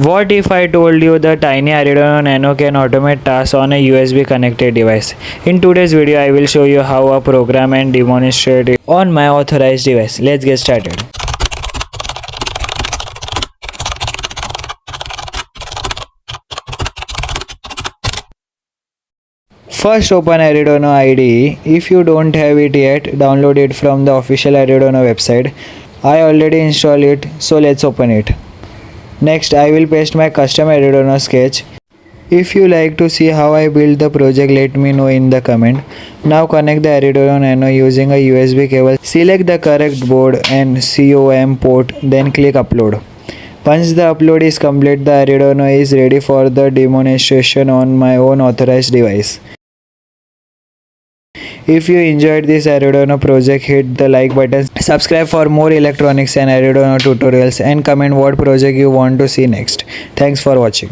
What if I told you the tiny Arduino Nano can automate tasks on a USB connected device? In today's video, I will show you how a program and demonstrate it on my authorized device. Let's get started. First, open Arduino IDE. If you don't have it yet, download it from the official Arduino website. I already installed it, so let's open it. Next, I will paste my custom Arduino sketch. If you like to see how I build the project, let me know in the comment. Now connect the Arduino Nano using a USB cable. Select the correct board and COM port, then click upload. Once the upload is complete, the Arduino is ready for the demonstration on my own authorized device. If you enjoyed this Arduino project, hit the like button, subscribe for more electronics and Arduino tutorials, and comment what project you want to see next. Thanks for watching.